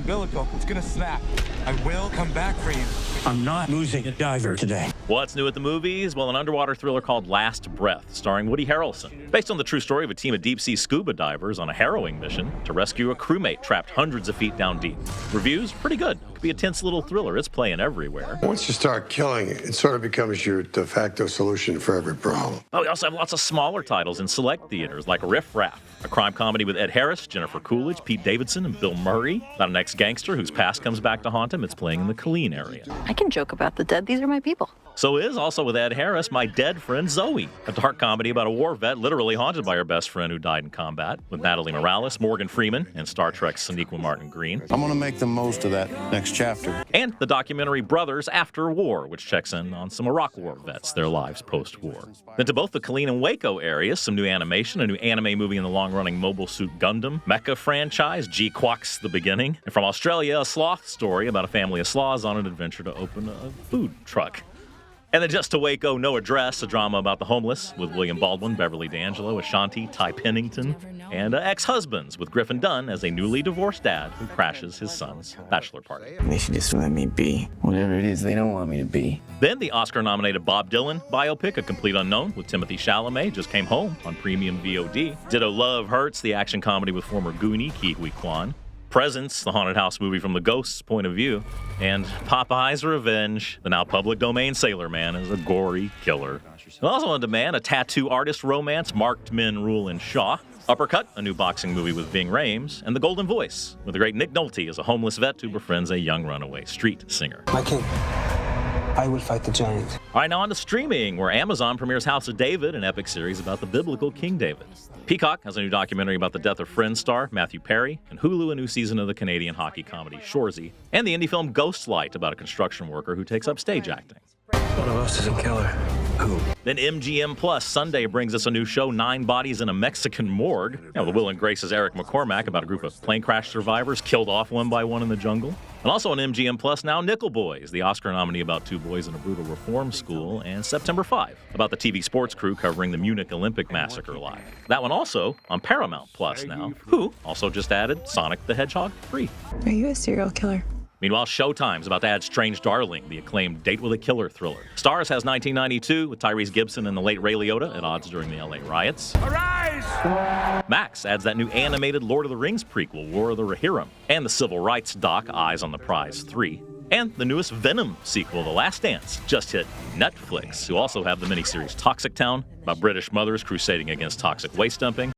Umbilical, it's gonna snap. I will come back for you. I'm not losing a diver today. What's new at the movies? Well, an underwater thriller called Last Breath, starring Woody Harrelson. Based on the true story of a team of deep-sea scuba divers on a harrowing mission to rescue a crewmate trapped hundreds of feet down deep. Reviews? Pretty good. Could be a tense little thriller. It's playing everywhere. Once you start killing, it sort of becomes your de facto solution for every problem. Oh, we also have lots of smaller titles in select theaters, like Riff Raff, a crime comedy with Ed Harris, Jennifer Coolidge, Pete Davidson, and Bill Murray. About an ex-gangster whose past comes back to haunt him. It's playing in the Killeen area. I can joke about the dead. These are my people. So is, also with Ed Harris, My Dead Friend Zoe, a dark comedy about a war vet literally haunted by her best friend who died in combat, with Natalie Morales, Morgan Freeman, and Star Trek's Sonequa Martin Green. I'm going to make the most of that next chapter. And the documentary Brothers After War, which checks in on some Iraq War vets, their lives post-war. Then to both the Killeen and Waco areas, some new animation, a new anime movie in the long-running Mobile Suit Gundam, Mecha franchise, G-Quack's The Beginning, and from Australia, a sloth story about a family of sloths on an adventure to open a food truck. And then just to Waco, No Address, a drama about the homeless with William Baldwin, Beverly D'Angelo, Ashanti, Ty Pennington, and ex-husbands with Griffin Dunn as a newly divorced dad who crashes his son's bachelor party. They should just let me be whatever it is they don't want me to be. Then the Oscar-nominated Bob Dylan biopic, A Complete Unknown, with Timothée Chalamet, just came home on premium VOD. Ditto Love Hurts, the action comedy with former Goonie Ke Huy Quan. Presence, the haunted house movie from the ghost's point of view, and Popeye's Revenge, the now public domain Sailor Man is a gory killer. And also on demand, a tattoo artist romance, Marked Men Rule in Shaw. Uppercut, a new boxing movie with Ving Rhames, and The Golden Voice, with the great Nick Nolte as a homeless vet who befriends a young runaway street singer. My king, I will fight the giant. All right, now on to streaming, where Amazon premieres House of David, an epic series about the biblical King David. Peacock has a new documentary about the death of Friends star Matthew Perry, and Hulu a new season of the Canadian hockey comedy Shoresy, and the indie film Ghostlight about a construction worker who takes up stage acting. One of us doesn't kill her. Who? Then MGM Plus Sunday brings us a new show, 9 Bodies in a Mexican Morgue. The Will and Grace's Eric McCormack about a group of plane crash survivors killed off one by one in the jungle. And also on MGM Plus now, Nickel Boys, the Oscar nominee about 2 boys in a brutal reform school, and September 5, about the TV sports crew covering the Munich Olympic massacre live. That one also on Paramount Plus now, who also just added Sonic the Hedgehog 3. Are you a serial killer? Meanwhile, Showtime's about to add Strange Darling, the acclaimed Date with a Killer thriller. Stars has 1992 with Tyrese Gibson and the late Ray Liotta at odds during the LA riots. Arise! Max adds that new animated Lord of the Rings prequel, War of the Rohirrim, and the civil rights doc Eyes on the Prize 3. And the newest Venom sequel, The Last Dance, just hit Netflix, who also have the miniseries Toxic Town, about British mothers crusading against toxic waste dumping,